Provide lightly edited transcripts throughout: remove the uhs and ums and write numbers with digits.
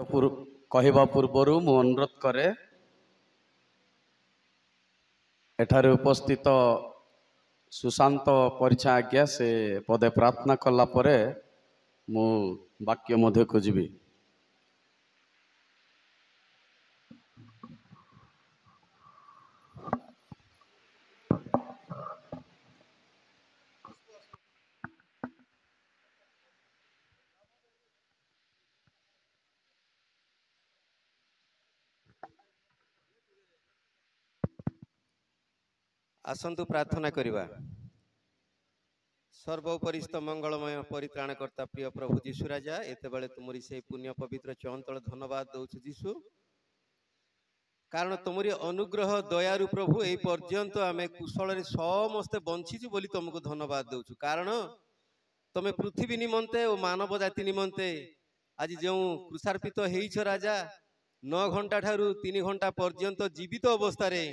कहवा पूर्वर मु अनुरोध करे एठारे उपस्थित सुशांत परिछा आज्ञा से पदे प्रार्थना कला परे मु वाक्य मध्य को जीवी। आसंतु प्रार्थना करिबा। सर्वोपरिस्थ मंगलमय परित्राणकर्ता प्रिय प्रभु जीशु राजा एते बेले तुमरी से पुण्य पवित्र चंचल धन्यवाद दउछु जीशु, कारण तुमरी अनुग्रह दयारु प्रभु ए पर्यंत आमे कुशल रे समस्त बंचिछु बोली तुमको धन्यवाद दउछु। कारण तमे पृथ्वी निमंते और मानव जाति निमंते आज जो क्रुशार्पित हेइछ राजा 9 घंटा ठारू 3 घंटा पर्यंत जीवित अवस्था रे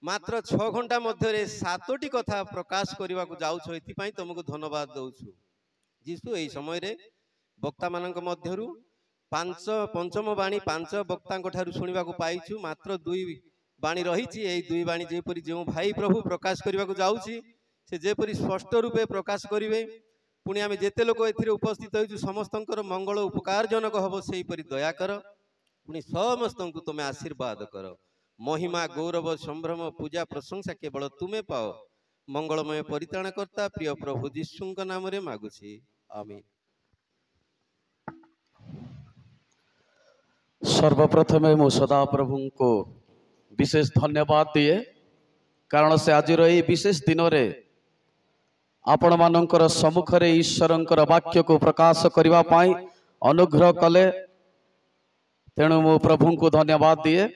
मात्र 6 घंटा मध्य 7टी कथा प्रकाश करने को जाऊछ, एथिपाई तुमको धन्यवाद दउछु जीशु। एई समय रे वक्ता मानक मध्यरु पंचम बाणी 5 वक्ता ठारू सुनिबा को पाइछु, मात्र 2 बाणी रहिछि। एई 2 बाणी जेपरि जो भाई प्रभु प्रकाश करने को जाउछि से जेपरि स्पष्ट रूपे प्रकाश करिवे। पुणी आमे जेते लोक एथिरे उपस्थित होइछु समस्तंकर मंगल उपकार जनक हबो सेही परि दया कर। पुणी समस्तंकु तुमे आशीर्वाद कर। महिमा गौरव संभ्रम पूजा प्रशंसा केवल तुम्हें पाओ। मंगलमय परित्राण करता प्रिय प्रभु जीशु नाम रे मागुछि, आमीन। सर्वप्रथम मु सदा प्रभु को विशेष धन्यवाद दिए, कारण से आज विशेष दिन रे आपण मानकर सम्मुख रे ईश्वरंकर वाक्य को प्रकाश करने पाई अनुग्रह कले, तेणु मु प्रभु को धन्यवाद दिए।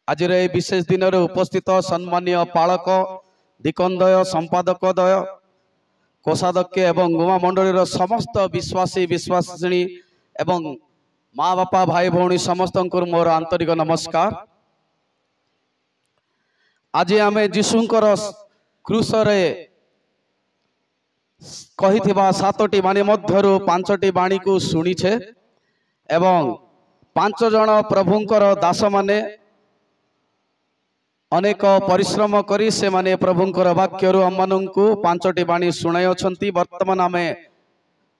आज विशेष दिन रे उपस्थित सम्मानीय पालक दिकंदय संपादकदय कोषाध्यक्ष एवं गुमा मंडलीर समस्त विश्वासी विश्वासिनी एवं माँ बापा भाई भौणी समस्त मोर आंतरिक नमस्कार। आज आम जीशुंकर क्रूस रे कहिथिबा 7टी बाणी मध्यरु 5टी बाणी को सुनिछे एवं 5 जन प्रभुंकर दास माने अनेक परिश्रम करी से माने प्रभुंकर वाक्य रु हमनकु 5टी बाणी सुनाई अछंती। वर्तमान आमे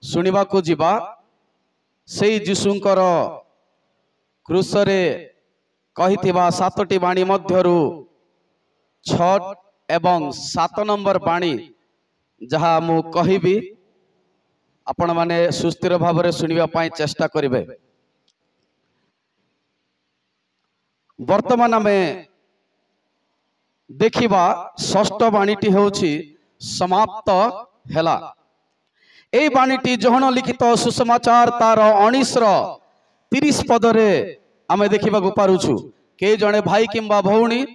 सुनिबा को जिबा सेई जीशुंकर क्रूस रे कहिथिबा 7टी बाणी मध्यरु 6 एवं 7 नंबर बाणी जहा मु कहिबी आपण माने सुस्थिर भाव रे सुनिबा पाई चेष्टा करिवे। वर्तमान आमे देखिबा षष्ठ बाणीटी होछि समाप्त हेला। ए बाणीटी जोहन लिखित सुसमाचार तार 19:30 पद रे आमे देखिबा को पारुछु। के जणे भाई किंबा भौणी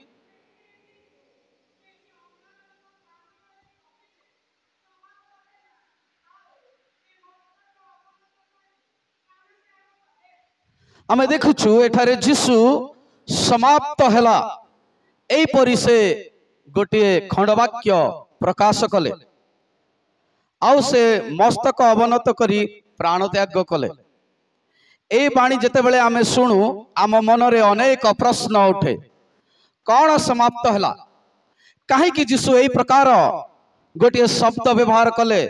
आमे देखुछु एठारे जीशु समाप्त हेला एई परि से गोटे खंडवाक्य प्रकाश कले, आउ से मस्तक अवनत करी प्राण त्याग कले। ए बाणी जेते बेले आमे सुनु आम मन रे अनेक प्रश्न उठे, कौन समाप्त हेला, काहे कि जीशु एई प्रकार गोटे शब्द व्यवहार कले,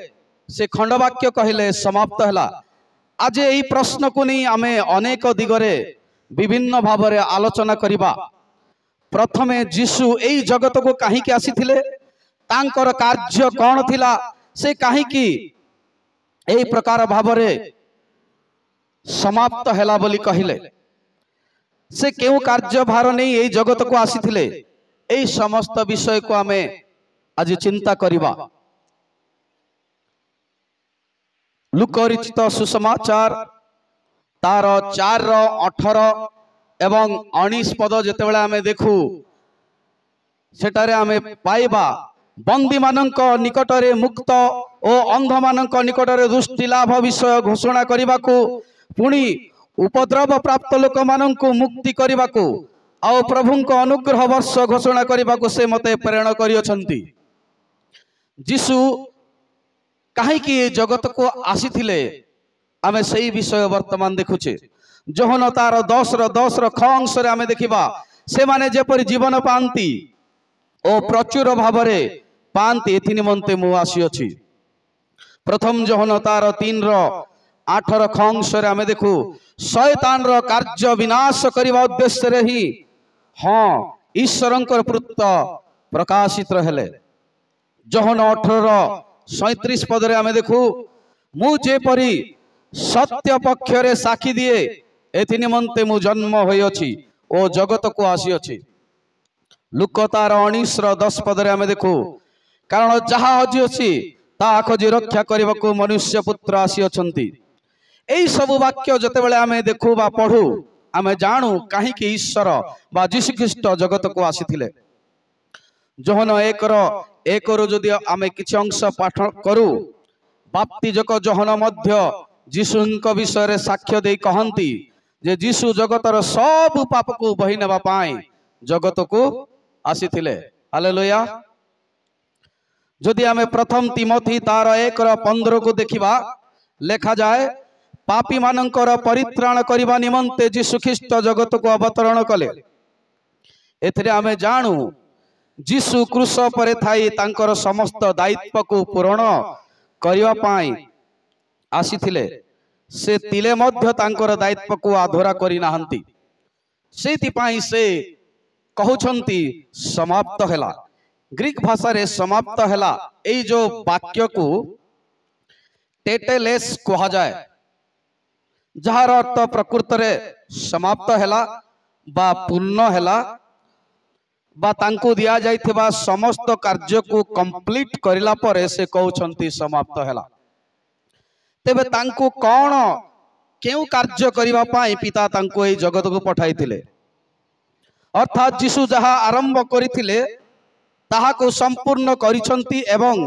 से खंडवाक्य कहले समाप्त हेला। आज एई प्रश्न को नहीं आमे अनेक दिगरे विभिन्न भाव रे आलोचना करिबा। प्रथमे जीशु एई जगत को काहीकि आसीथिले, तांकर कार्य कौन थिला, से काहीकि एई प्रकार भाव रे समाप्त हेला बोली कहिले, से केउ कार्य भार नहीं एई जगत को आसीथिले, एई समस्त विषय को आमे आज चिंता करिबा। लुकरिचित सुसमाचार तार 4:18 एवं 19 पद जेते बेले आमे देखु सेटारे आमे पाइबा बंदी मानक निकट रे मुक्त और अंध मानक निकट रे दृष्टि लाभ विषय घोषणा करिबाकू, पुणी उपद्रव प्राप्त लोक मानकू मुक्ति करिबाकू आ प्रभुंक अनुग्रह वर्ष घोषणा करिबाकू से मते प्रेरणा करि अछंती। जीशु काहे कि जगत को आसीथिले आमे सही विषय वर्तमान देखुचे। जोहन तार 10 ख अंश आमे देखिबा से माने जेपरि जीवन पांती ओ प्रचुर भावरे पांती एथि निमंते मु आसी अछि। प्रथम जोहन तार 3:8 ख अंश आमे देखु शैतान रो कार्य विनाश करिबा उद्देश्य रे ही हाँ ईश्वरंकर पुत्र प्रकाशित हेले। जोहन 18:37 पदरे आमे देखु मु जेपरि सत्य पक्षरे साक्षी दिए एथि निमंते मु जन्म होई अछि ओ जगत को आसी अछि। लुक तार 19:10 पदरे आमे देखु कारण जहा हजि अछि ता खोजी रक्षा करबा को मनुष्य पुत्र आसी अछंती। एई सब वाक्य जतेबेले आमे देखु बा पढु आमे जानू काहे कि ईश्वर बा यीशु ख्रीष्ट जगत को आसीथिले। जोहन 1:1 जदि आमे किछि अंश पाठ करू बाप्तिजक जोहन मध्य यीशुଙ୍କ विषय साक्ष्य दे कहंती जे यीशु जगतर सब पाप को बहि नेबा पाई जगत को आसीथिले। हालेलुया। जदि आमे प्रथम तिमोथी तार 1:15 को देखिबा लेखा जाए पापी मानकर परित्राण करिबा निमंते यीशु ख्रीष्ट जगत को अवतरण कले। एथरे आमे जानू यीशु क्रूस परे थाई तांकर समस्त दायित्व को पूर्ण करिबा पाई आसीथिले। से तिले मध्य तांकर दायित्व को आधोरा करि नाहंती सेति पाई से कहउछंती समाप्त हैला। ग्रीक भाषा रे समाप्त हैला एई जो वाक्य को टेटेलेस कहा जाए जहार अर्थ प्रकृत रे समाप्त हैला बा पूर्ण हैला बा तांको दिया जाइथिबा समस्त कार्य को कंप्लीट करिला परे से कहउछंती समाप्त हैला। तेबे तांको कौन केउ कार्य करिबा पाई पिता तांको एई जगत को पठाइथिले अर्थात यीशु जहा आरंभ करिथिले ताहा को संपूर्ण करिसंती एवं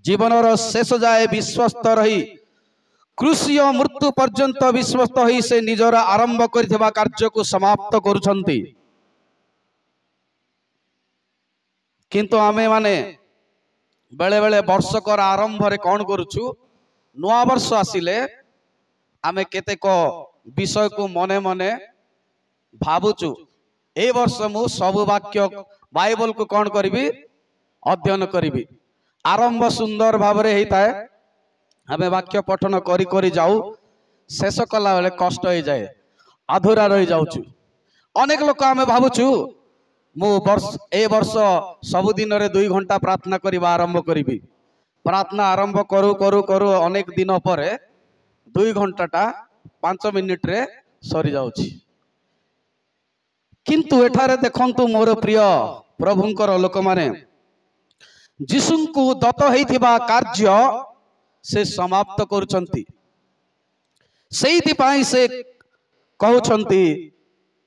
जीवनर शेष जाए विश्वस्त रही क्रूसीय मृत्यु पर्यंत विश्वस्त होई से निजर आरंभ करिथिबा कार्य को समाप्त करूछंती। किंतु आमे माने बेले बेले वर्षकर आरंभ रे कौन करूछु नुआ वर्ष आसिले आमे केतेक विषय को मने मने भाबुचु ए वर्ष मु सब वाक्य बाइबल को कौन करिबी अध्ययन करिबी। आरंभ सुंदर भावरे हेताए आमे वाक्य पठन करी करी जाऊ शेष कला बेले कष्ट हो जाए अधूरा रही जाउछु। अनेक लोक आमे भाबुचु मु ए वर्ष सब दिन रे 2 घंटा प्रार्थना करिबा आरंभ करिबी। प्रार्थना आरंभ करू करू करू अनेक दिन परे 2 घंटाटा 5 मिनिट रे सरी जाउछि। किंतु एठारे देखंतु मोर प्रिय प्रभुंकर लोक माने यीशुंकु दत्त हेइथिबा कार्य से समाप्त करूछंती सेइति पाई से कहउछंती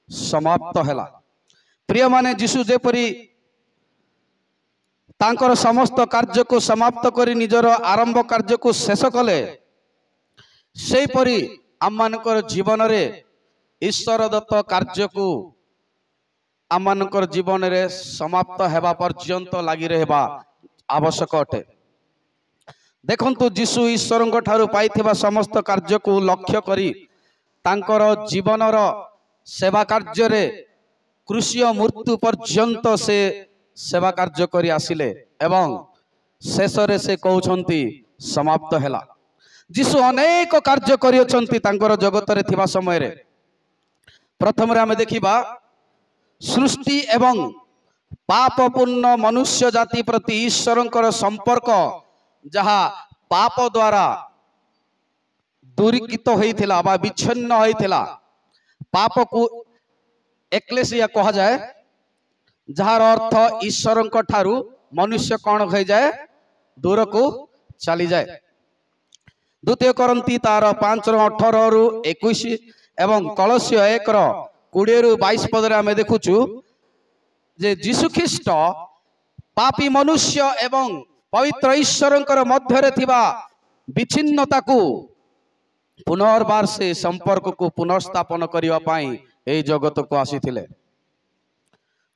समाप्त हैला। प्रिय माने यीशु जेपरि तांकर समस्त कार्य को समाप्त करी निजर आरंभ कार्य को शेष कले सेई परी आमानकर जीवन रे ईश्वर दत्त कार्य को आमानकर जीवन रे समाप्त हेबा पर्यंत लागि रहबा आवश्यक अटे। देखंतु यीशु ईश्वरंक ठारू पाइथिबा समस्त कार्य को लक्ष्य करी तांकर जीवनर सेवा कार्य रे क्रूसीय मृत्यु पर्यंत से सेवा कार्य करी आसिले एवं शेष रे से कहउछंती समाप्त हैला। यीशु अनेक कार्य करियछंती तांकर जगत रे थिबा समय रे। प्रथम रे हमें देखिबा सृष्टि एवं पापपूर्ण मनुष्य जाति प्रति ईश्वरंकर संपर्क जहा पाप द्वारा दूरीकृत होइथिला बा विच्छिन्न होइथिला पाप को एक्लेसिया कहा जाए जहार अर्थ ईश्वरंक ठारू मनुष्य कौन हो जाए दूर को चली जाए। द्वितीय करंती तार 5:18-21 एवं कलस्य 1:20-22 पदरे आमे देखुचु जे यीशु ख्रीष्ट पापी मनुष्य एवं पवित्र ईश्वरंकर मध्य रे थिबा विच्छिन्नता को पुनर्बार से संपर्क को पुनर्स्थापन करिवा पाई ए जगत को आसीथिले।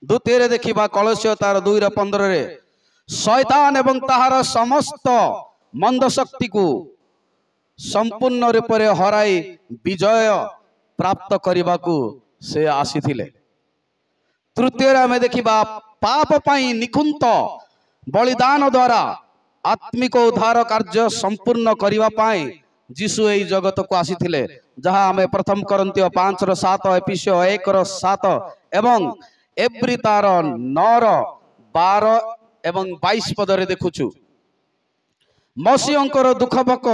द्वितीय रे देखिबा कलस्य तार 2:15 रे शैतान एवं ताहार समस्त मंद शक्ति को संपूर्ण रूप रे हराई विजय प्राप्त करने से आसीथिले। तृतीय आमे देखिबा पाप पाई निकुंत बलिदान द्वारा आत्मिक उद्धार कार्य संपूर्ण करने पाई जीशु एई जगत को आसीथिले, जहाँ आमे प्रथम करंतियो 5:7 एफिसियो 1:7 एवं एब्री तार 9:12 एवं 22 पदरे देखुछु। मसीहंकर दुखभक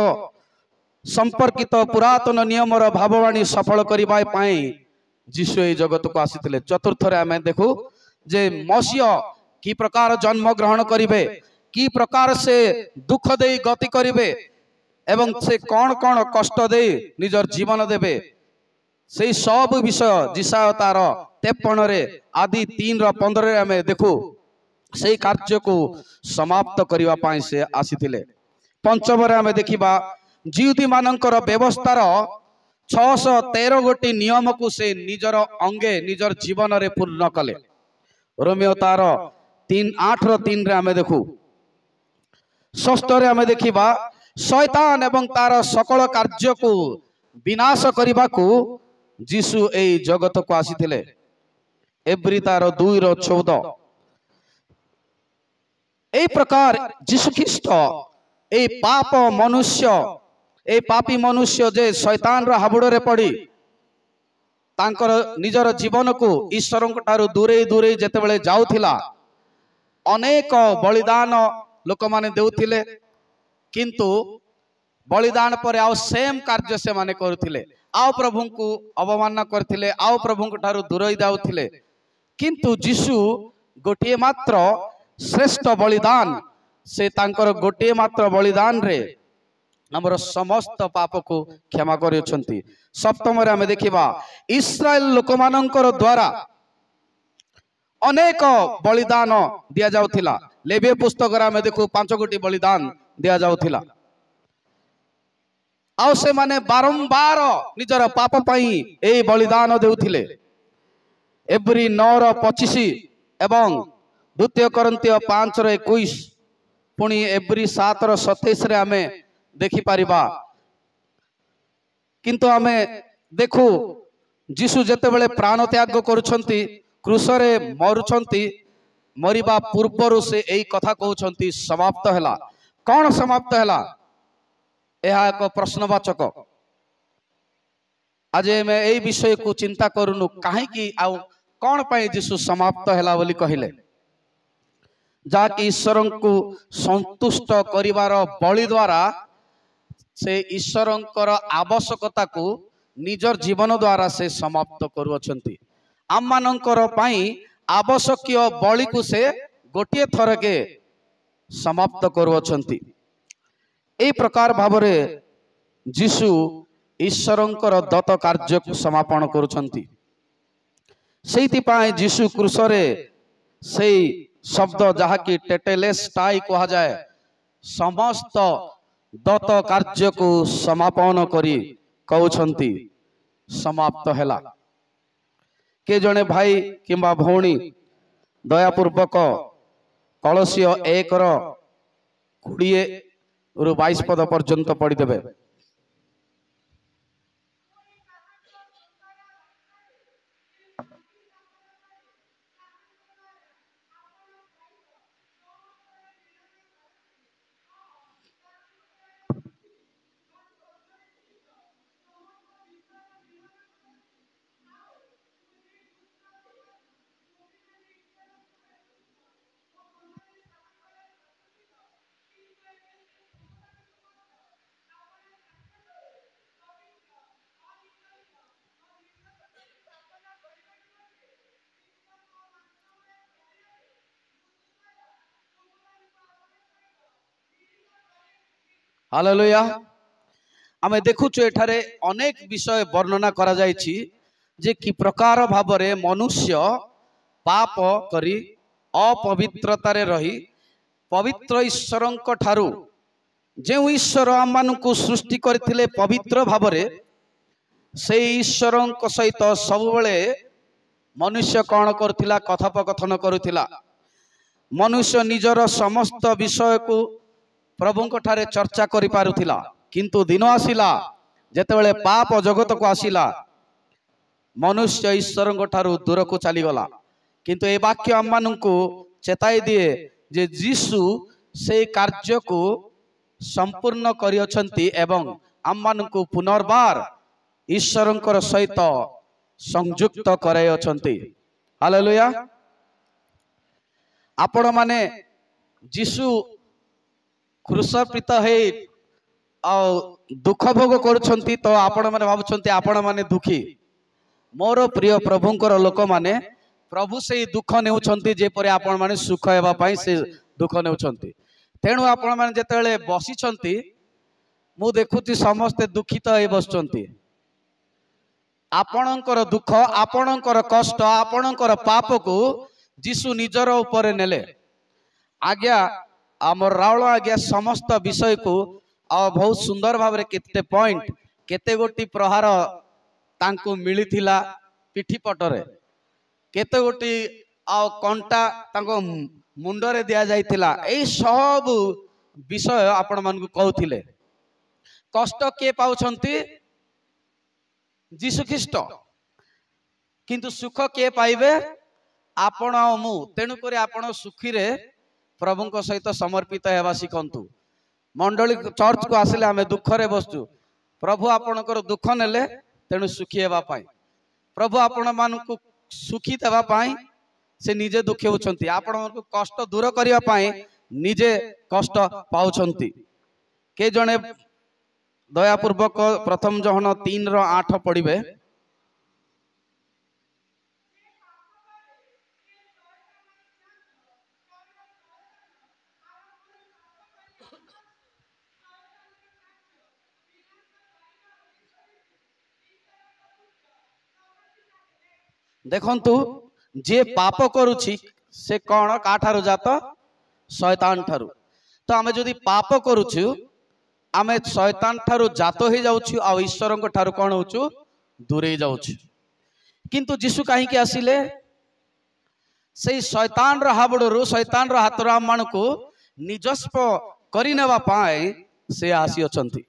संपर्कित पुरातन नियमर भाववाणी सफल करने पाई जीशु एई जगत को आसीथिले। चतुर्थ रे आमे देखु जे मसीह की प्रकार जन्म ग्रहण करिवे, की प्रकार से दुख दे गति करिवे एवं से कौन कौन कष्ट दे निजर जीवन देवे, से सब विषय जिसाय तार 53 रे आदि 3:15 रे आमे देखु से कार्य को समाप्त करने पाई से आसीथिले। पंचम रे आमे देखिबा जिहुदी मानकर व्यवस्थार 613 गोटी नियम को से निजर अंगे निजर जीवन रे पूर्ण कले। रोमियो तार 3:8-3 रे आमे देखु। षष्ठ रे आमे देखिबा शैतान एवं तार सकल कार्य को विनाश करने को जीशु एई जगत को आसीथिले। एब्री तार 2:14 एई प्रकार जीशु ख्रीस्ट ए पाप मनुष्य ए पापी मनुष्य जे शैतान रो हाबुड़े पड़ी तांकर निजर जीवन को ईश्वर दूरे दूरे जेतेबेले जाउथिला, अनेक बलिदान लोक माने देउथिले, किंतु बलिदान पर आउ सेम कार्य से माने करुथिले, आउ प्रभु को अवमानना करथिले, आउ प्रभु ठारू दूरे जाउथिले। किंतु जीशु गोटे मात्र श्रेष्ठ बलिदान से तांकर गोटे मात्र बलिदान रे हमर समस्त पाप को क्षमा करियछंती। सप्तम रे हमें देखिबा इस्राएल लोक मानकर द्वारा अनेक बलिदान दिया जाउथिला। लेवी पुस्तक रे हमें देखु 5 गोटी बलिदान दिया जाउथिला, आउ से माने बारंबार निजर पाप पई ए बलिदान देउथिले। एब्री 9:25 एवं द्वितीय कोरिन्थियो 5:21 पुणी एब्री 7:27 रे हमें देखि पारिबा। किंतु आमे देखु जीशु जेतेबेले प्राण त्याग करुछंती, क्रूसरे मरुछंती, मरिबा पूर्वरु से एई कथा कहउछंती समाप्त हैला। कौन समाप्त हैला? यह एक प्रश्नवाचक। आज मैं एई विषय को चिंता करूनु काहे कि आउ कौन पाई जीशु समाप्त हैला बोली कहिले, जाकि ईश्वर को संतुष्ट करिवार बलि द्वारा से ईश्वरंकर आवश्यकता को निजर जीवन द्वारा से समाप्त करुअछंती। आम मानकर पाई आवश्यकीय बलि को से गोटे थर के समाप्त करुअछंती। ए प्रकार भावरे जीशु ईश्वरंकर दत्त कार्य को समापन करुछंती। सेति पाई जीशु क्रूसरे से शब्द जहा कि टेटेलेस्टाई कहा जाए, समस्त दत्त कार्य को समापन करी कहउछंती समाप्त हैला। के जने भाई किंबा भौणी दयापूर्वक कलसीय 1:20-22 पद पर्यंत पढ़ी देबे। हालेलुया। आमे देखुछु एठारे अनेक विषय वर्णना करा जायछि जे कि प्रकार भावरे मनुष्य पाप करी अपवित्रतारे रही पवित्र ईश्वरंक ठारू जे ईश्वर आम को सृष्टि करथिले पवित्र भावरे से ईश्वरंक सहित सबुबले मनुष्य कौन करथिला कथोपकथन करुथिला। मनुष्य निजर समस्त विषय को प्रभुंक ठारे चर्चा करि पारुथिला, किंतु दिन आसिला जेतेबेले पाप जगत को आसिला मनुष्य ईश्वर दूर को चलीगला किंतु ए वाक्य आम मान चेताई दिए जे जीशु से कार्य को संपूर्ण करियछंती एवं आम मान पुनर्बार ईश्वर सहित संयुक्त कराइछंती। हालेलुया। आपण माने जीशु क्रूसपीत हे दुख भोग करुछंती तो आपण माने भाबुछंती आपण माने दुखी। मोर प्रिय प्रभुंकर लोक माने प्रभु से दुख नेउछंती जेपरि आपण माने सुख हेबा पई से दुख नेउछंती। तेणु आपण माने जेतेले बसिछंती मु देखुची समस्त दुखित हे बसचंती। आपणकर दुख आपणकर कष्ट आपणकर पाप को जीशु निजर ऊपर नेले। आज्ञा आमर रावल आज्ञा समस्त विषय को बहुत सुंदर भाव रे केते पॉइंट केते गोटी प्रहार तांको मिलिथिला पिठी पटरे केते गोटी कंटा तांको मुंडरे दिया जाइथिला। एई सब विषय आपण मान को कहउथिले। कष्ट के पाउछंती जीशु ख्रीष्ट किंतु सुख के पाइबे आपण मु। तेणु करी आपण सुखी रे प्रभु को सहित समर्पित हेबा शिखंतु। मंडली चर्च को आसिले आमे दुख रे बसचु प्रभु आपणकर दुख नेले तेणु सुखी हेबा पाई प्रभु आपण मान को सुखी देबा पाई से निजे दुखी होछंती। आपण को कष्ट दूर करिया पाई निजे कष्ट पाउछंती। के जणे दयापूर्वक प्रथम जहन 3:8 पढ़िबे। देखंतु जे पाप करुछि से कौन काठारु जात शैतान ठारु। तो आमे जदि पाप करुछु आमे शैतान ठारु जात हो जाउछु आ ईश्वर को ठारु कोन होछु दूरे जाउछु। किंतु जीशु काहे के आसिले से शैतान रो हाबडरू शैतान रो हातर आम मान को निजस्व करि नेबा पाए से आसी अछंती।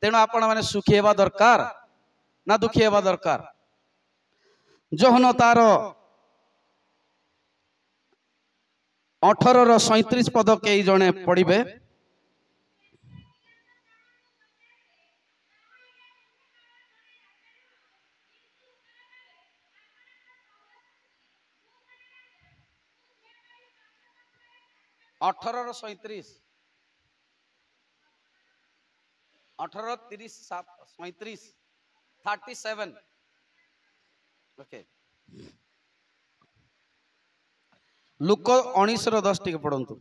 तेणु आपण माने सुखी हेबा दरकार ना दुखी हेबा दरकार। जोहन तार 18:37 पद के जने पढ़िबे। अठारह 37 37 ओके लुक 19:10 टिके पढ़ंतु।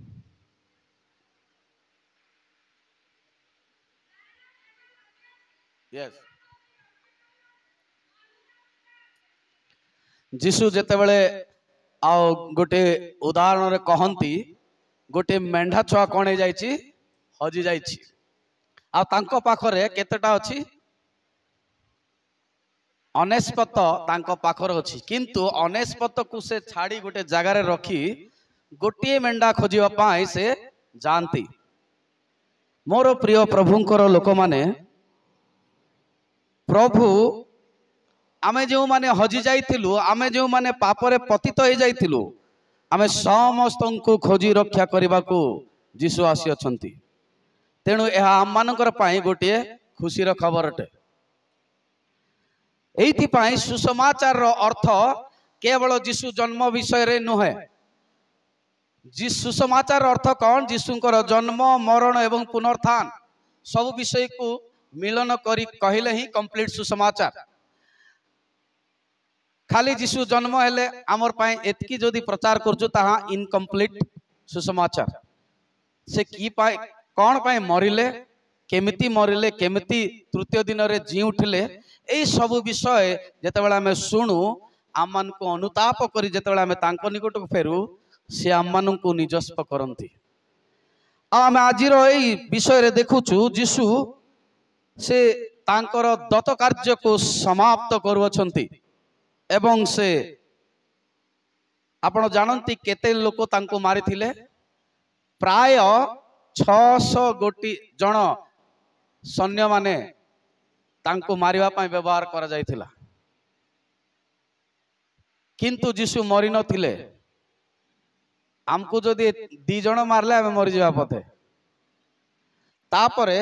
यस जीशु जेतेबेले गोटे उदाहरण रे कहंती गोटे मेंढा छुआ कौन हो जाइछि हजि जाइछि आ तांको पाखरे केतेटा अछि अनेस्पत तांको पाखर अछि। किंतु अनेस्पत को से छाड़ी गोटे जगार रखी गोटे मेंढा खोजिबा पाई से जानती। मोर प्रिय प्रभुंकर लोक माने प्रभु आमे जो माने हजि जाइथिलु आमे जो माने पापरे पतित हो जाइथिलु आमे समस्त को खोजी रक्षा करने को जीशु आसी अछंती। तेणु यह आम मानकर पाई गोटे खुशीर खबर अटे। एइथिपाई सुसमाचार रो अर्थ केवल जीशु जन्म विषय रे नुहे। सुसमाचार अर्थ कौन जीशुंकर जन्म मरण एवं पुनरुत्थान सब विषय को मिलन करी कहले ही कंप्लीट सुसमाचार। खाली जीशु जन्म हेले आमर पाए एतकी जदि प्रचार करजु ताहा इनकम्प्लीट सुसमाचार। से की पाए कौन पाए मरिले केमिति तृतीय दिन रे जी उठिले एई सब विषय जेतेबेला आमे सुनु आम मान को अनुताप करी जेतेबेला आमे तांको निकट को फेरु से आम मान को निजस्व करंती। आमे आजिर एई विषय रे देखुछु जीशु से तांकर दत्त कार्य को समाप्त करुअछंती एवं से आपण जानती केते लोक तांको मारी थिले प्राय 600 गोटी जन सैन्य माने तांको मारिबा पई व्यवहार करा जायथिला। किंतु जीशु मरी नथिले। आमको जदि 2 जण मारले आमे मरी जावा पथे। तापरे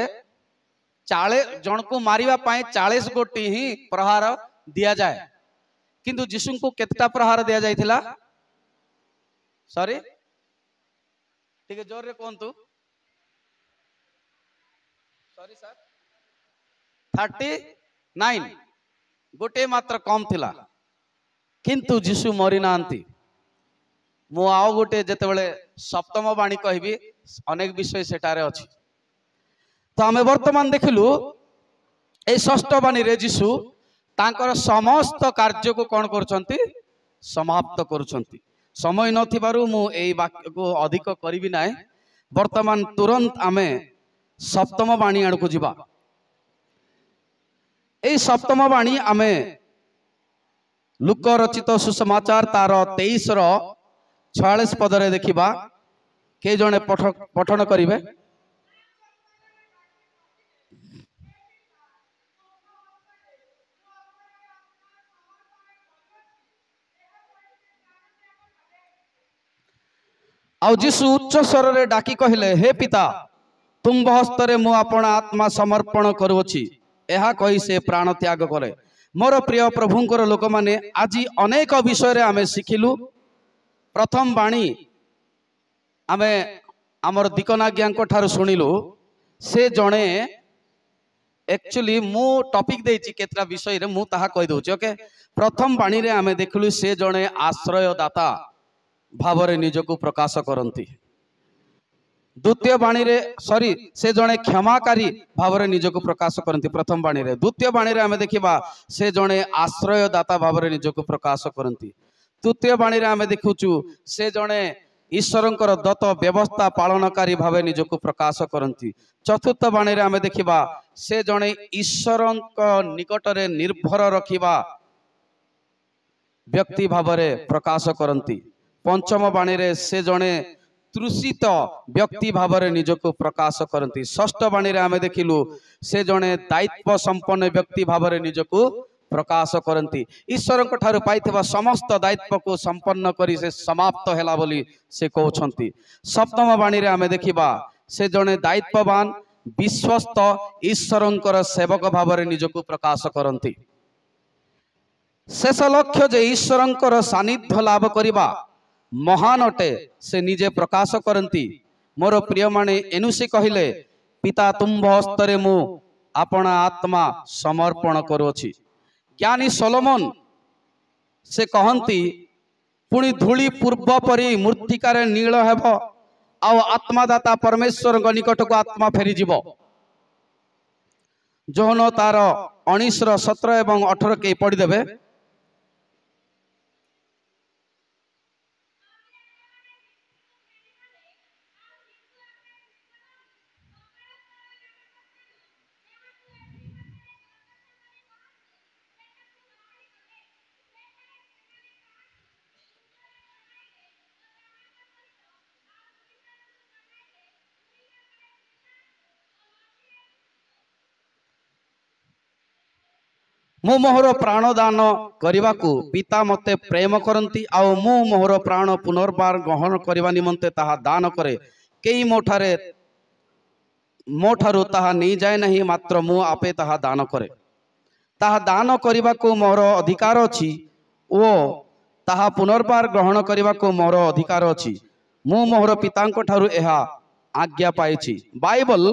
40 जन को मारिबा पाए 40 गोटी ही प्रहार दिया जाए, किंतु जीशु को केतटा प्रहार दिया जाइथिला? सॉरी ठीक है, जोर रे कोंतु। सॉरी सर 39 गोटे मात्र कम थिला, किंतु जीशु मरी नांती। मु आउ गोटे जेतेबेले सप्तम बाणी कहबी अनेक विषय सेटारे अछि। तो आमे वर्तमान देखिलु ए षष्ठ बाणी रे जीशु तांकर समस्त कार्य को कौन करछंती? समाप्त करछंती। समय नथिबारु मु एई वाक्य को अधिक करिबि नाय। वर्तमान तुरंत आमे सप्तम बाणी आड़ को जिबा। ए सप्तम बाणी आमे लुक रचित सुसमाचार तार 23 रो 46 पदरे देखिबा। के जने पठन करिवे? आउ जीशु उच्च स्वर रे डाकी कहले, हे पिता तुम हस्तरे मु आपण आत्मा समर्पण करूछि। एहा कहि से प्राण त्याग करे। मोर प्रिय प्रभुंकर लोक माने आज अनेक विषय रे आमे शिखिलु। प्रथम बाणी आमे आमर दिकनाज्ञांको ठारू सुनिलु। से जणे एक्चुअली मु टॉपिक देछि केतरा विषय रे मु ताहा कहि दोछि। ओके, प्रथम बाणी रे आमे देखलु से जणे आश्रयदाता भावरे निजको प्रकाश करंती। द्वितीय बाणी रे सॉरी से जणे क्षमाकारी भावरे निजको प्रकाश करंती प्रथम बाणी रे। द्वितीय बाणी रे आमे देखिबा से जणे आश्रयदाता भावरे निजको प्रकाश करंती। तृतीय बाणी रे आमे देखुचु से जणे ईश्वरंकर दत्त व्यवस्था पालनकारी भावे निजको प्रकाश करंती। चतुर्थ बाणी रे आमे देखिबा से जणे ईश्वरंक निकट रे निर्भर रखिबा व्यक्ति भावरे प्रकाश करंती। पंचम बाणी रे से जणे तृषित व्यक्ति भावरे निजको प्रकाश करंती। षष्ठ बाणी रे आमे देखिलु से जणे दायित्व संपन्न व्यक्ति भावरे निजको प्रकाश करंती। ईश्वरंक ठारू पाइथिबा समस्त दायित्व को संपन्न करी से समाप्त हैला बोली से कहउछंती। सप्तम बाणी रे आमे देखिबा से जणे दायित्ववान विश्वस्त ईश्वरंकर सेवक भावरे निजको प्रकाश करंती। शेष लक्ष्य जे ईश्वरंकर सानिध्य लाभ करिबा महान अटे से निजे प्रकाश करंती। मोर प्रिय माने एनु से कहिले, पिता तुम हस्तरे मु आपण आत्मा समर्पण करूछि। ज्ञानी सोलोमन से कहंती, पुणी धूली पूर्व परी मूर्तिकार नील हेब आउ आत्मादाता परमेश्वर निकट को आत्मा फेरी जीव। जोहन तार 19 17 एवं 18 के पढ़ी देबे। मु मोहर प्राण दान करने को पिता मते प्रेम करती आउ मु मोहर प्राण पुनर्बार ग्रहण करने निमंते ताहा दान करे। कई मोठारू ताहा नहीं जाए नहीं, मात्र मु आपे ताहा दान करे। ताहा दान करने को मोर अधिकार अछि ओ ताहा पुनर्बार ग्रहण करने को मोर अधिकार अछि। मु मोहर पितांको ठारू एहा आज्ञा पाइछि। बाइबल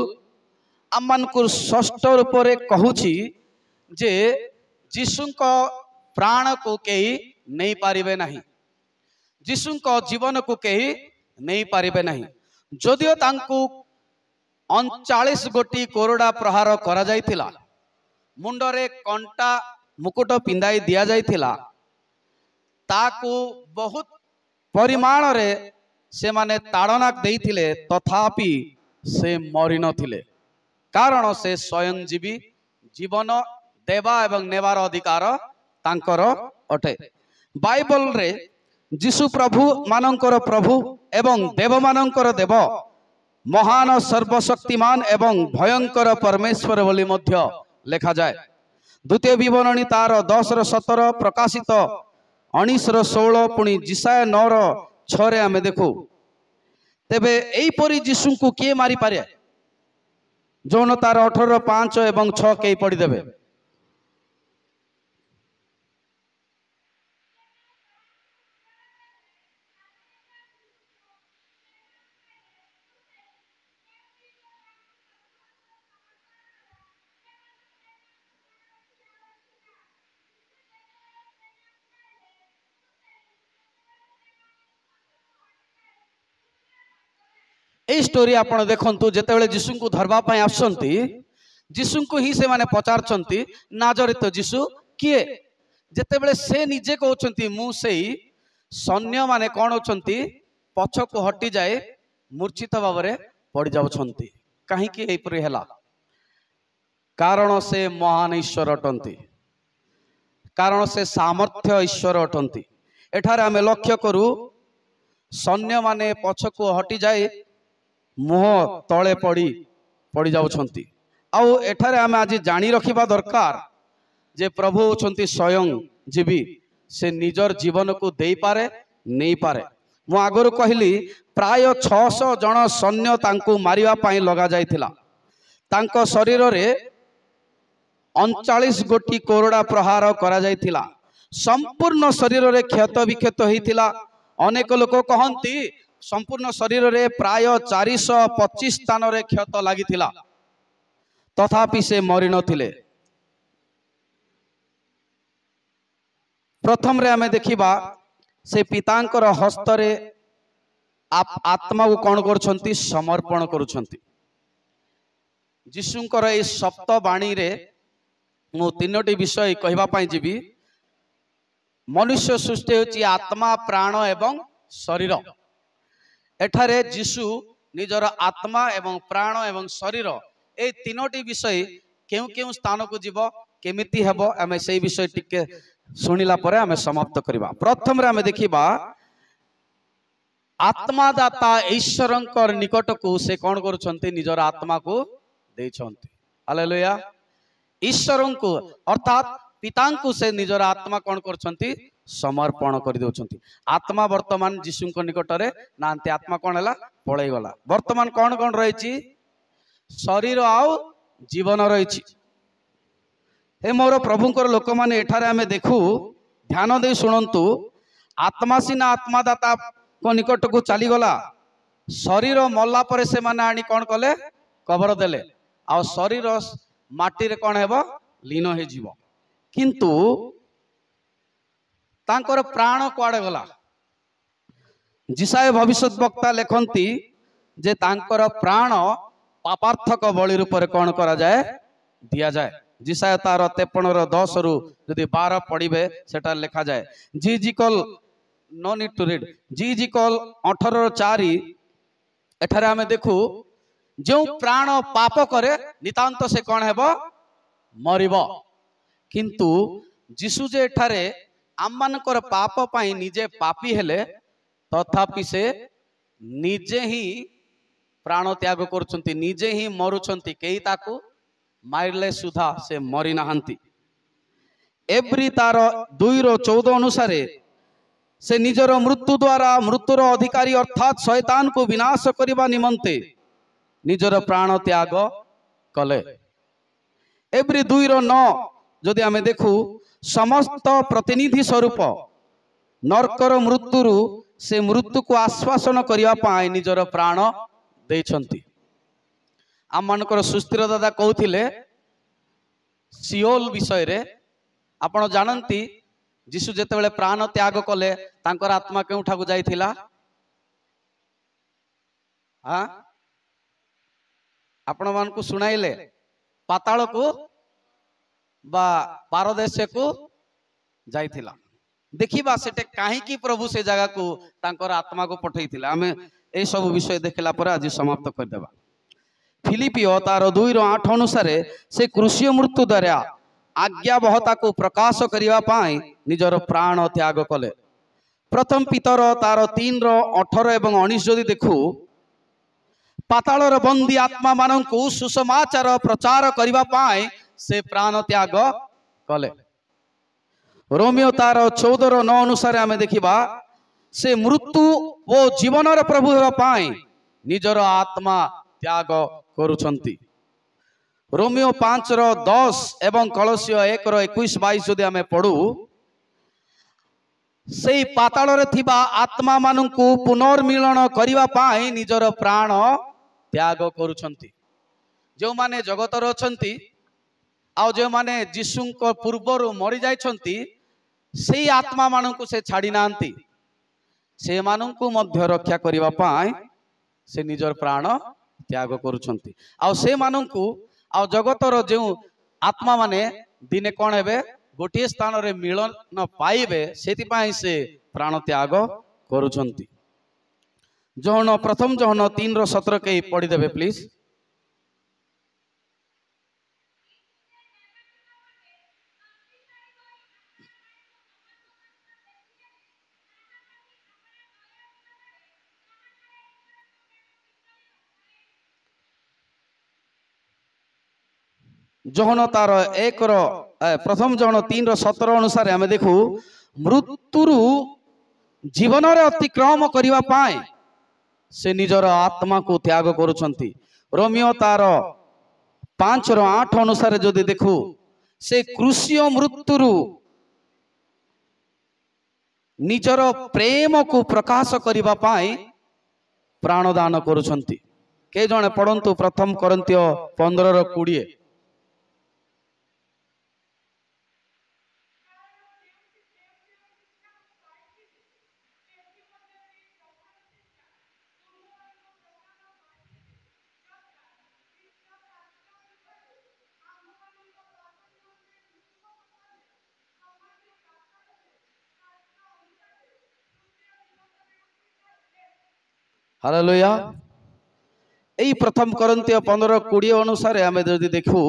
आमन को षष्ठ रूप रे कहूछि जे जीशुंको प्राण को कहीं नहीं पारिबे नहीं, जीशुंको जीवन को कहीं नहीं पारिबे नहीं। जदियो तांकु 39 गोटी कोरडा प्रहार करा जाइथिला, मुंडरे कंटा मुकुट पिंधाई दिया जाइथिला, ताकु बहुत परिमाण रे से माने ताड़ना देइथिले, तथापि से मरि नथिले। कारण से स्वयं जीवी जीवन देवा एवं नेवार अधिकार तांकर अटे। बाइबल रे जीशु प्रभु मानंकर प्रभु एवं देव मानंकर देव, महान सर्वशक्तिमान एवं भयंकर परमेश्वर बोली मध्य लेखा जाए। द्वितीय विवरणी तार 10 रो 17 प्रकाशित 19:16 पुणी जिसाया 9:6 आमे देखू तेबे एहीपरि यीशु को किए मारी पारे जौन तार 18:5 एवं 6 के पढ़ी देबे। ए स्टोरी आपण देखंतु जेतेबेले यीशु को धरबा पय आसंती यीशु को ही से माने पचारचंती नाजरेत यीशु किए जेतेबेले से निजे कहउचंती मु सेही सैन्य माने कोन होचंती पछ को हटी जाए मूर्छित भावरे पड़ जाउछंती काहे कि एपरि हैला कारण से महान ईश्वर अटंती कारण से सामर्थ्य ईश्वर अटंती। एठारे आमे लक्ष्य करू सैन्य माने पछ को हटी जाए मुह तले पड़ी जाउछंती आउ एठारे आमे आज जानी रखिबा दरकार जे प्रभु होचंती स्वयं जीवी से निजर जीवन को देई पारे नहीं पारे। मु आगरु कहली प्राय 600 जन सैन्य तांको मारिबा पई लगा जायतिला तांको शरीर रे 39 गोटी कोरडा प्रहार करा जायतिला संपूर्ण शरीर रे क्षत विक्षत होइतिला। अनेक लोक कहंती संपूर्ण शरीर रे प्राय 425 स्थान रे क्षत लागितिला तथापि से मरि नथिले। प्रथम रे हमें देखिबा से पितांकर हस्त रे आत्मा को कौन करछंती समर्पण करूछंती। यीशुंकर ए सप्त बाणी रे मु तीनोटी विषय कहबा पई जीवी। मनुष्य सृष्टि होची आत्मा प्राण एवं शरीर। एठारे यीशु निजर आत्मा एवं प्राण एवं शरीर ए तीनोटी विषय केउ केउ स्थान को जीव केमिति हेबो आमे सेही विषय टिके सुनिला परे आमे समाप्त करिबा। प्रथम रे आमे देखिबा आत्मादाता ईश्वरंकर निकट को से कौन करूछंती निजर आत्मा को देछंती। हालेलुया। ईश्वरन को अर्थात पिता को से निजर आत्मा कौन करछंती समर्पण कर देउछंती। आत्मा वर्तमान यीशु निकट रे नांती आत्मा कौन हैला पळै गला। वर्तमान कौन कौन रहिछि शरीर आउ जीवन रहिछि। हे मोर प्रभुंकर लोक माने एठारे आमे देखू ध्यान दे सुनंतु आत्मा सिना आत्मादाता को निकट को चली गला शरीर मल्ला परे से माने आनी कौन कले कबर देले आ शरीर माटी रे कौन हेबो लीन हे जीवो किंतु तांकर प्राण कुआडे गला। जिसाय भविष्यत वक्ता लेखंती जे तांकर प्राण पापार्थक बलि रूप रे कौन करा जाए दिया जाए। जिसाय तार 53:10 रु यदि 12 पढ़िबे सेटा लिखा जाए। जीजिकल नो नीड टू रीड जीजिकल 18:4 एठारे आमे देखू जो प्राण पाप करे नितांत से कौन हेबो मरिबो किंतु यीशु जे एठारे आममानकर पाप पाई निजे पापी हेले तथापि से निजे ही प्राण त्याग करछंती निजे ही मरुछंती केही ताकू मारले सुधा से मरी नाहंती। एब्री तार 2:14 अनुसार से निजर मृत्यु द्वारा मृत्युर अधिकारी अर्थात शैतान को विनाश करबा निमंते निजर प्राण त्याग कले। एब्री 2:9 जदि आमे देखू समस्त प्रतिनिधि स्वरूप नरकर मृत्युरु से मृत्यु को आश्वासन करबा पाई निजर प्राण देछंती। आम मानकर सुस्थिर दादा कहूथिले सियोल विषय रे आपण जानंती यीशु जेतेबेले प्राण त्याग कले तांकर आत्मा केउठा को जाइथिला हां आपण मान को सुनाइले पाताल को बा पारदेश को जाइथिला। देखिबा सेटे काहे की प्रभु से जगह को तांकर आत्मा को पठैथिला हमें ए सब विषय देखला पर आज समाप्त कर देबा। फिलिपियो तार 2:8 अनुसार से क्रूसीय मृत्यु द्वारा आज्ञावहता को प्रकाश करिवा पाई निजर प्राण त्याग कले। प्रथम पितर तार 3:18 एवं 19 जदि देखू पातालर बंदी आत्मा मानंकु सुसमाचार प्रचार करिवा पाई से प्राण त्याग कले। रोमियो तार 14:9 अनुसार आमे देखिबा से मृत्यु ओ जीवनर प्रभु हेबा पाई निजर आत्मा त्याग करूछंती। रोमियो 5:10 एवं कलसियो 1:21-22 जदि आमे पढ़ू से पाताल रे थिबा आत्मा माननकु पुनर्मिलन करिवा पाई निजर प्राण त्याग करूछंती। जो माने जगतर अछंती आ जो माने जीशुंको पूर्वरु मरि जाइछंती सेई आत्मा माननकु से छाड़ी नांती से माननकु मध्य रक्षा करिवा पाई से निजर प्राण त्याग करूछंती। आ से माननकु आ जगतर जो आत्मा माने दिने कोन हेबे गोटे स्थान रे मिलन पाइबे सेति पाई से प्राण त्याग करूछंती। जोहन प्रथम जोहन 3:17 के पढ़ी देबे प्लीज। जोहन तार प्रथम जोहन 3:17 अनुसार आमे देखू मृत्युरु जीवन रे अतिक्रम करिवा पाए से निजर आत्मा को त्याग करूछंती। रोमियो तार 5:8 अनुसार जदि देखू से क्रूसीय मृत्युरु निजर प्रेम को प्रकाश करिवा पाए प्राणदान करूछंती। के जणे पढ़ंतु प्रथम कोरिन्थियो 15:20। हालेलुया। एई प्रथम कोरिन्थियो 15:20 अनुसार आमे जदि देखू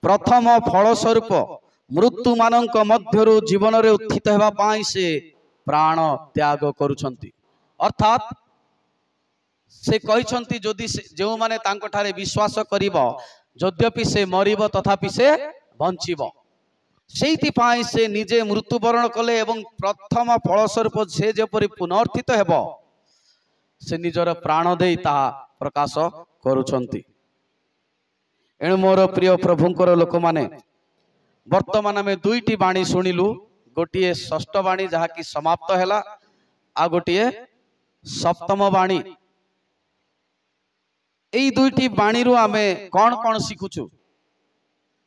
प्रथम फल स्वरूप मृत्यु मानक मध्यरु जीवन रे उत्थित हेबा पाई से प्राण त्याग करूछंती। अर्थात से कहिछंती जदि जो माने तांको ठारे विश्वास करिवो यद्यपि से मरिबो तथापि से बंचिबो सेति पाई से निजे मृत्युवरण कले एवं प्रथम फल स्वरूप से जेपरि पुनर्थित हेबो से निजर प्राण दे ताहा प्रकाश करूछंती। एणु मोर प्रिय प्रभुंकर लोक माने वर्तमान आमे दुईटी बाणी सुनिलु गोटिए षष्ठ बाणी जहा कि समाप्त हैला आ गोटिए सप्तम बाणी। एई दुईटी बाणी रु आमे कोन कोन सिखुछु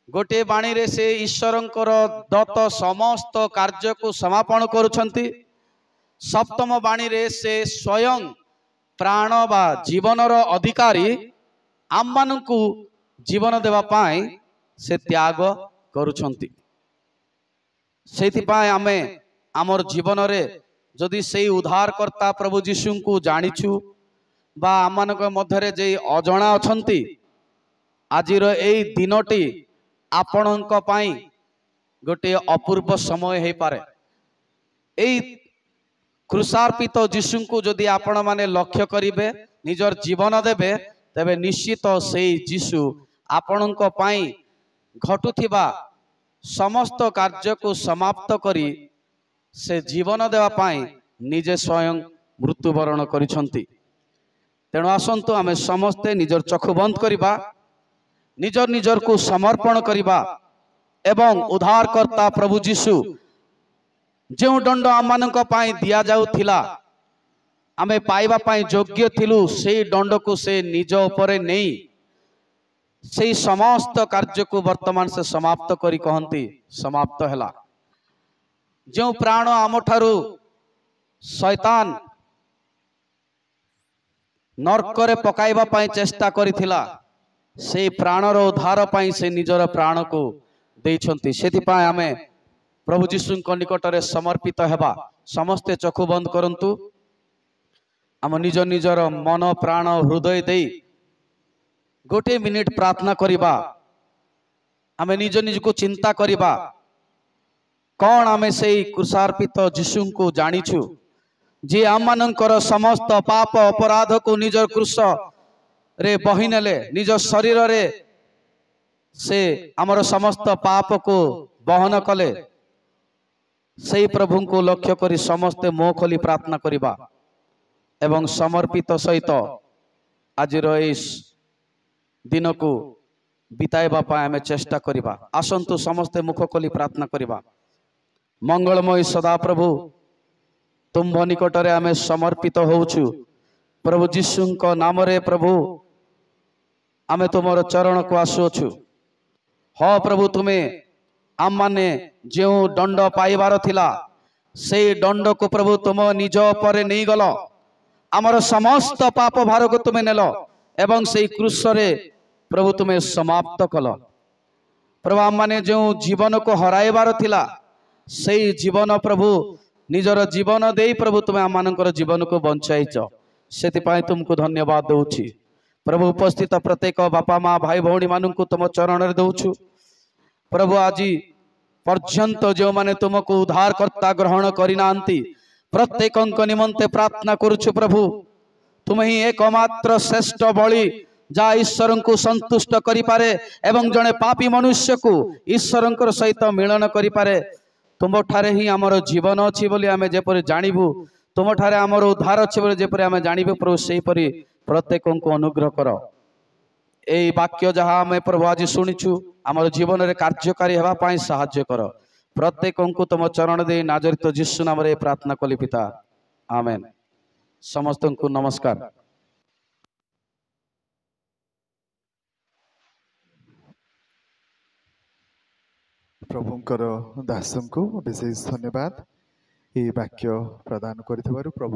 गोटे बाणी रे से ईश्वरंकर दत्त समस्त कार्य को समापन करूछंती। सप्तम बाणी रे से स्वयं प्राण बा जीवनर अधिकारी आम मानकु जीवन देवा पाई से त्याग करूछंती। सेति पाई आमे आमर जीवन रे जदि सेई उद्धारकर्ता प्रभु जीशु को जानिछु बा आम मानक मध्य रे जे अजणा अछंती आजिर एई दिनटी आपणक पाई गोटे अपूर्व समय हे पारे। एई क्रूसार्पित जीशु को जदि आपण माने लक्ष्य करिवे निजर जीवन देबे तबे निश्चित सेई जीशु आपणक पाई घटुथिबा समस्त कार्य को समाप्त करी से जीवन देवा पाई निजे स्वयं मृत्युवरण करिसंती। तेणु आसंतु आमे समस्ते निजर चक्षु बंद करिबा निजर निजर को समर्पण करिबा एवं उद्धारकर्ता प्रभु जीशु जो दंड आमानक पाई दिया जाउथिला आमे पाइबा पाई योग्य थिलु सेई दंड को से निज उपरे नहीं सेई समस्त कार्य को वर्तमान से समाप्त करी कहंती समाप्त हैला। जो प्राण आमठारु शैतान नरक रे पकाइबा पाई चेष्टा करिथिला सेई प्राणर उद्धार पाई से निजर प्राण को देइछंती। सेति पाई आमे प्रभु जीशु निकट रे समर्पित हेबा। समस्ते चक्षु बंद करंतु आम निज निजर मन प्राण हृदय दे गोटे मिनिट प्रार्थना करिबा। आमे निज निज को चिंता करिबा कौन आमे सेई क्रूसार्पित जीशु को जानिछु जे आम मानकर समस्त पाप अपराध को निजर क्रूस रे बहिनेले निज शरीर रे से आमर समस्त पाप को ବହନ କଲେ ସେହି ପ୍ରଭୁଙ୍କୁ ଲକ୍ଷ୍ୟ କରି ସମସ୍ତେ ମୁହଁ ଖୋଲି ପ୍ରାର୍ଥନା କରିବା ଏବଂ ସମର୍ପିତ ସହିତ ଆଜିର ଏହି ଦିନକୁ ବିତାଇବା ପାଇଁ ଆମେ ଚେଷ୍ଟା କରିବା। ଆସନ୍ତୁ ସମସ୍ତେ ମୁଖ ଖୋଲି ପ୍ରାର୍ଥନା କରିବା। ମଙ୍ଗଳମୟ ସଦାପ୍ରଭୁ, ତୁମ୍ଭ ନିକଟରେ ଆମେ ସମର୍ପିତ ହେଉଛୁ ପ୍ରଭୁ ଯୀଶୁଙ୍କ ନାମରେ। ପ୍ରଭୁ ଆମେ ତୁମର ଚରଣକୁ ଆସୁଅଛୁ। ହଁ ପ୍ରଭୁ, ତୁମେ ଆମମାନେ ଯେଉଁ ଦଣ୍ଡ ପାଇବାର ଥିଲା ସେଇ ଦଣ୍ଡକୁ ପ୍ରଭୁ ତୁମ ନିଜ ଉପରେ ନେଇଗଲ। ଆମର ସମସ୍ତ ପାପ ଭାରକୁ ତୁମେ ନେଲ ଏବଂ ସେଇ କ୍ରୁଶରେ ପ୍ରଭୁ ତୁମେ ସମାପ୍ତ କଲ। ପ୍ରଭୁ ଆମମାନେ ଯେଉଁ ଜୀବନକୁ ହରାଇବାର ଥିଲା ସେଇ ଜୀବନ ପ୍ରଭୁ ନିଜର ଜୀବନ ଦେଇ ପ୍ରଭୁ ତୁମେ ଆମମାନଙ୍କର ଜୀବନକୁ ବଞ୍ଚାଇଛ। ସେଥିପାଇଁ ତୁମକୁ ଧନ୍ୟବାଦ ଦେଉଛି। ପ୍ରଭୁ ଉପସ୍ଥିତ ପ୍ରତ୍ୟେକ ବାପା ମା ଭାଇ ଭଉଣୀ ମାନଙ୍କୁ ତୁମ ଚରଣରେ ଦେଉଛୁ। ପ୍ରଭୁ ଆଜି ପର୍ଯ୍ୟନ୍ତ ଯେଉଁମାନେ ତୁମକୁ ଉଦ୍ଧାରକର୍ତ୍ତା ଗ୍ରହଣ କରିନାହାନ୍ତି ପ୍ରତ୍ୟେକଙ୍କ ନିମନ୍ତେ ପ୍ରାର୍ଥନା କରୁଛୁ। ପ୍ରଭୁ ତୁମେ ହିଁ ଏକମାତ୍ର ଶ୍ରେଷ୍ଠ ବଳି ଯାହା ଈଶ୍ୱରଙ୍କୁ ସନ୍ତୁଷ୍ଟ କରିପାରେ ଏବଂ ଜଣେ ପାପୀ ମନୁଷ୍ୟକୁ ଈଶ୍ୱରଙ୍କର ସହିତ ମିଳନ କରିପାରେ। ତୁମଠାରେ ହିଁ ଆମର ଜୀବନ ଅଛି ବୋଲି ଆମେ ଯେପରି ଜାଣିବୁ, ତୁମଠାରେ ଆମର ଉଦ୍ଧାର ଅଛି ବୋଲି ଯେପରି ଆମେ ଜାଣିବୁ ପ୍ରଭୁ, ସେହିପରି ପ୍ରତ୍ୟେକଙ୍କୁ ଅନୁଗ୍ରହ କର। এই বাক্য যাহা আমি প্রভু আজ শুনিছু আমার জীবনের কার্যকারী হওয়া পাই সাহায্য কর। প্রত্যেকଙ୍କୁ তুম চরণ দেই নাজরিত যিশু নামে প্রার্থনা কলি পিতা, আমেন। সমস্তଙ୍କୁ নমস্কার। प्रभुंकर दासंको विशेष धन्यवाद। ये वाक्य प्रदान करिथिबारु प्रभु